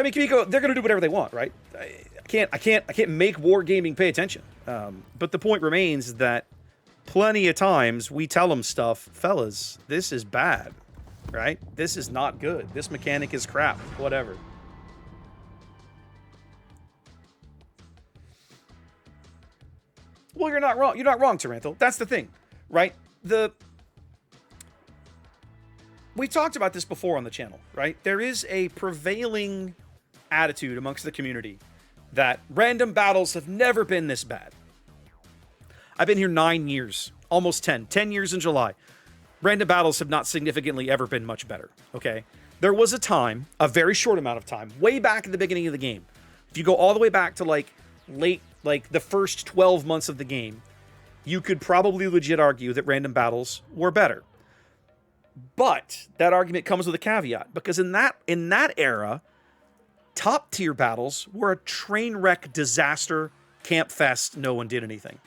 I mean, Kimiko, they're gonna do whatever they want, right? I can't make wargaming pay attention. But the point remains that plenty of times we tell them stuff, fellas, this is bad, right? This is not good. This mechanic is crap. Whatever. Well, you're not wrong. You're not wrong, Taranthal. That's the thing, right? We talked about this before on the channel, right? There is a prevailing attitude amongst the community that random battles have never been this bad. I've been here 9 years, almost 10. 10 years in July. Random battles have not significantly ever been much better, okay? There was a time, a very short amount of time, way back at the beginning of the game. If you go all the way back to like the first 12 months of the game, you could probably legit argue that random battles were better. But that argument comes with a caveat, because in that era, top tier battles were a train wreck disaster, camp fest, no one did anything.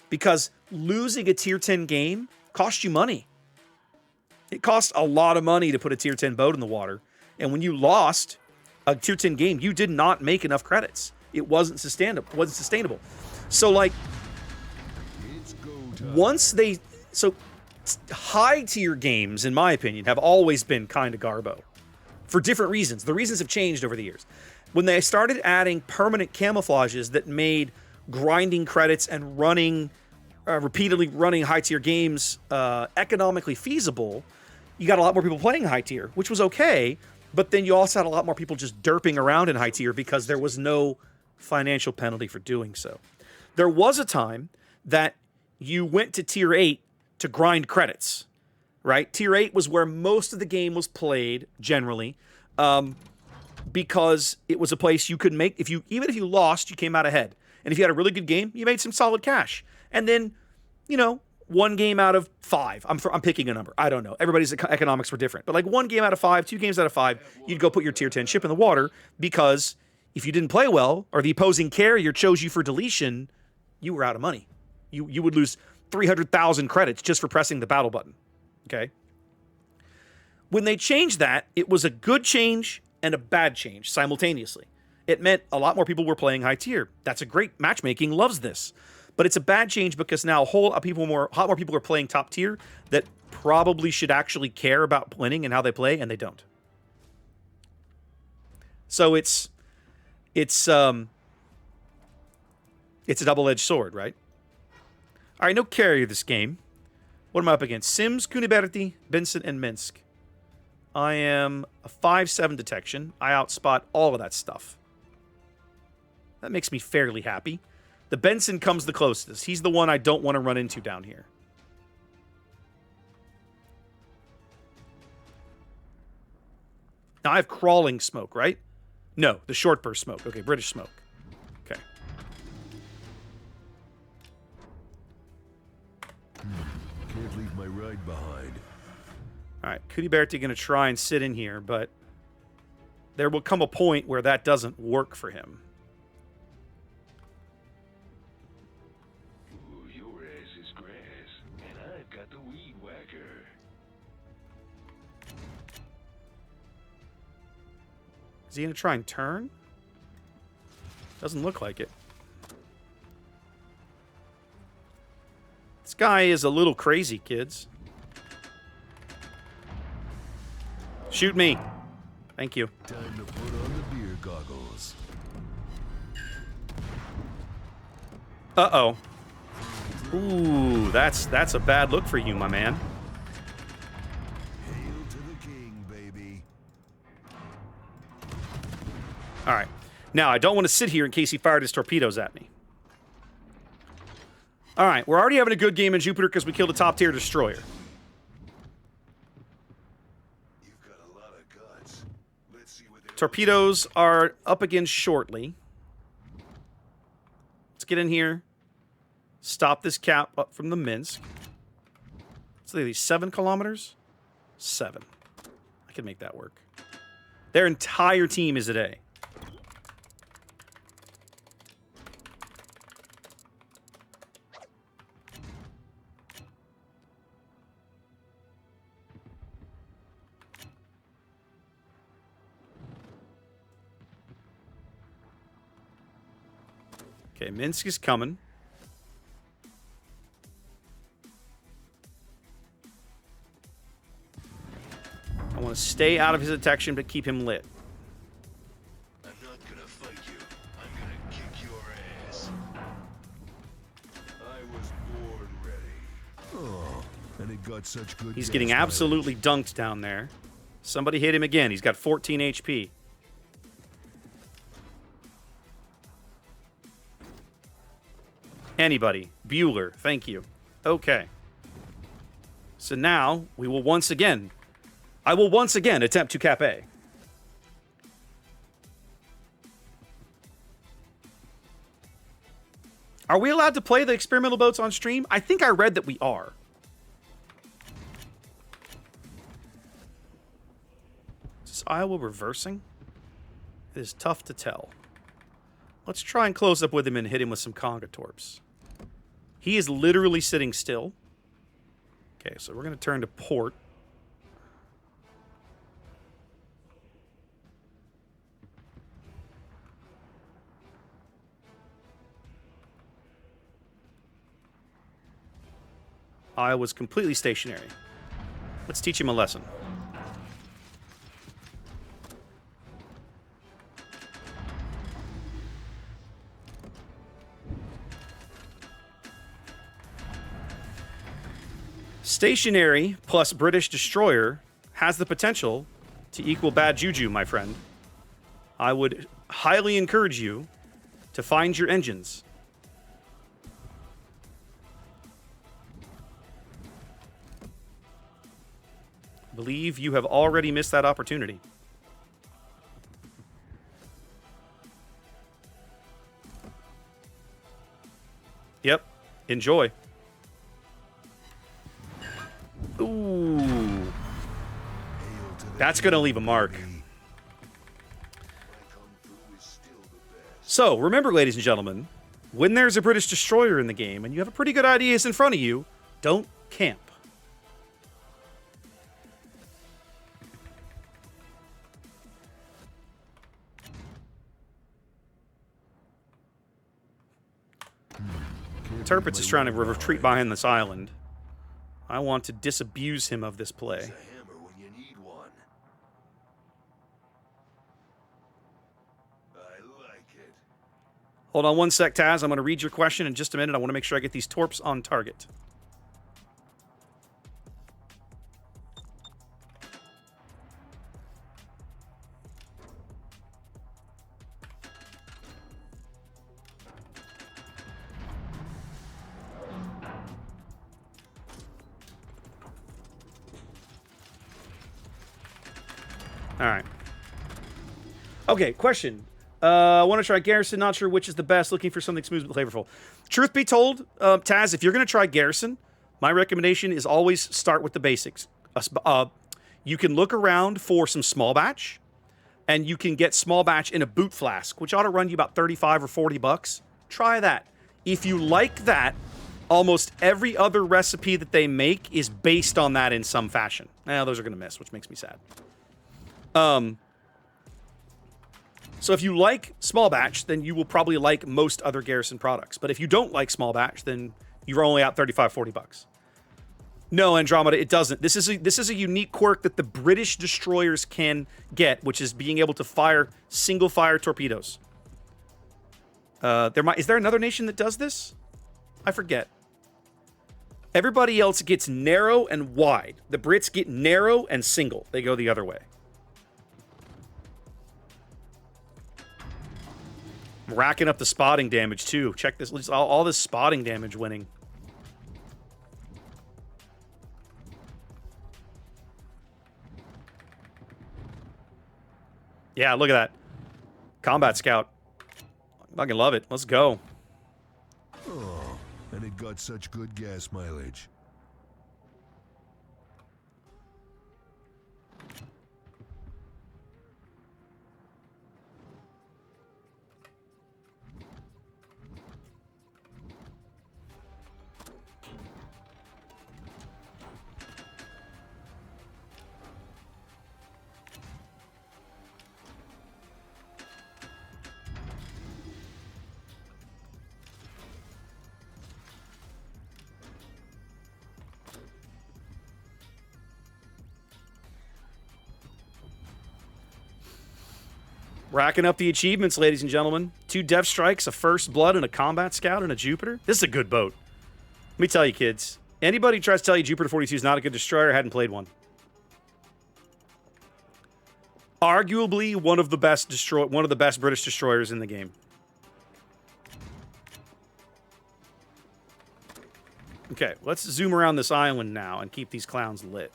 Because losing a tier 10 game cost you money. It cost a lot of money to put a tier 10 boat in the water. And when you lost a tier 10 game, you did not make enough credits. It wasn't sustainable. So like, high tier games, in my opinion, have always been kind of garbo for different reasons. The reasons have changed over the years. When they started adding permanent camouflages that made grinding credits and repeatedly running high tier games economically feasible, you got a lot more people playing high tier, which was okay. But then you also had a lot more people just derping around in high tier because there was no financial penalty for doing so. There was a time that you went to tier 8 to grind credits, right? Tier 8 was where most of the game was played, generally, because it was a place you could make, even if you lost, you came out ahead. And if you had a really good game, you made some solid cash. And then, 1 game out of 5, I'm picking a number, I don't know. Everybody's economics were different. But like 1 game out of 5, 2 games out of 5, you'd go put your tier 10 ship in the water, because if you didn't play well, or the opposing carrier chose you for deletion, you were out of money. You would lose 300,000 credits just for pressing the battle button, okay? When they changed that, it was a good change and a bad change simultaneously. It meant a lot more people were playing high tier. That's a great matchmaking, loves this. But it's a bad change because now a lot more people are playing top tier that probably should actually care about winning and how they play, and they don't. So it's a double-edged sword, right? All right, no carrier this game. What am I up against? Sims, Kuniberti, Benson, and Minsk. I am a 5-7 detection. I outspot all of that stuff. That makes me fairly happy. The Benson comes the closest. He's the one I don't want to run into down here. Now I have crawling smoke, right? No, the short burst smoke. Okay, British smoke. Okay. Can't leave my ride behind. All right, Kuniberti going to try and sit in here, but there will come a point where that doesn't work for him. Ooh, your ass is grass, and I've got the weed whacker. Is he going to try and turn? Doesn't look like it. This guy is a little crazy, kids. Shoot me. Thank you. Time to put on the beer goggles. Uh-oh. Ooh, that's a bad look for you, my man. Hail to the king, baby. All right. Now, I don't want to sit here in case he fired his torpedoes at me. All right, we're already having a good game in Jupiter because we killed a top-tier destroyer. You've got a lot of guts. Let's see what Torpedoes are up again shortly. Let's get in here. Stop this cap up from the Minsk. So these 7 kilometers? 7. I can make that work. Their entire team is at A. Okay, Minsk is coming. I want to stay out of his detection, but keep him lit. I'm not gonna fight you. I'm gonna kick your ass. I was born ready. Oh, and it got such good. He's gas getting mileage. absolutely dunked down there. Somebody hit him again. He's got 14 HP. Anybody. Bueller. Thank you. Okay. So now we will once again... I will once again attempt to cap A. Are we allowed to play the experimental boats on stream? I think I read that we are. Is this Iowa reversing? It is tough to tell. Let's try and close up with him and hit him with some conga torps. He is literally sitting still. Okay, so we're going to turn to port. Iowa's completely stationary. Let's teach him a lesson. Stationary plus British destroyer has the potential to equal bad juju, my friend. I would highly encourage you to find your engines. Believe you have already missed that opportunity. Yep. Enjoy. Ooh. That's going to leave a mark. So, remember, ladies and gentlemen, when there's a British destroyer in the game and you have a pretty good ideas in front of you, don't camp. Tirpitz is trying to retreat behind this island. I want to disabuse him of this play. It's a hammer when you need one. I like it. Hold on one sec, Taz. I'm going to read your question in just a minute. I want to make sure I get these torps on target. All right. Okay, question. I want to try Garrison. Not sure which is the best. Looking for something smooth but flavorful. Truth be told, Taz, if you're going to try Garrison, my recommendation is always start with the basics. You can look around for some small batch, and you can get small batch in a boot flask, which ought to run you about 35 or 40 bucks. Try that. If you like that, almost every other recipe that they make is based on that in some fashion. Now, those are going to miss, which makes me sad. So if you like small batch, then you will probably like most other Garrison products. But if you don't like small batch, then you're only out 35, 40 bucks. No, Andromeda, it doesn't. This is a unique quirk that the British destroyers can get, which is being able to fire single-fire torpedoes. Is there another nation that does this? I forget. Everybody else gets narrow and wide. The Brits get narrow and single. They go the other way. Racking up the spotting damage, too. Check this. All this spotting damage winning. Yeah, look at that. Combat Scout. I fucking love it. Let's go. Oh, and it got such good gas mileage. Racking up the achievements, ladies and gentlemen. 2 Death Strikes, a First Blood, and a Combat Scout, and a Jupiter. This is a good boat. Let me tell you, kids. Anybody who tries to tell you Jupiter 42 is not a good destroyer hadn't played one. Arguably one of the best British destroyers in the game. Okay, let's zoom around this island now and keep these clowns lit.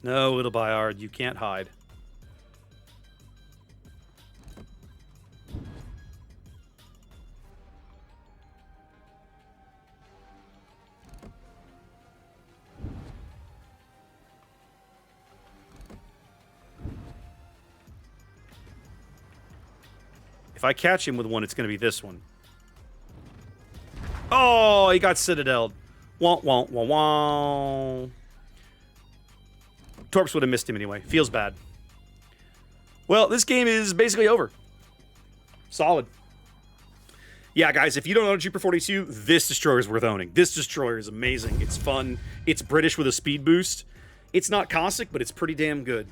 No, little Bayard, you can't hide. If I catch him with one, it's going to be this one. Oh, he got citadeled. Wah, wah, wah, wah. Torps would have missed him anyway. Feels bad. Well, this game is basically over. Solid. Yeah, guys, if you don't own Jupiter 42, this destroyer is worth owning. This destroyer is amazing. It's fun. It's British with a speed boost. It's not caustic, but it's pretty damn good.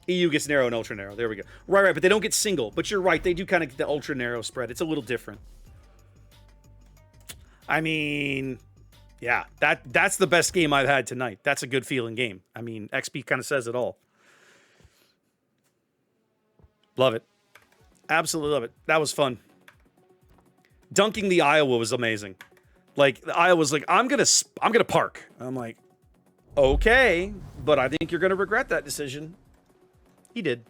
EU gets narrow and ultra narrow. There we go. Right, but they don't get single. But you're right, they do kind of get the ultra narrow spread. It's a little different. I mean, yeah, that's the best game I've had tonight. That's a good feeling game. I mean, XP kind of says it all. Love it. Absolutely love it. That was fun. Dunking the Iowa was amazing. Like, the Iowa's like, I'm gonna park. I'm like, okay, but I think you're gonna regret that decision. He did.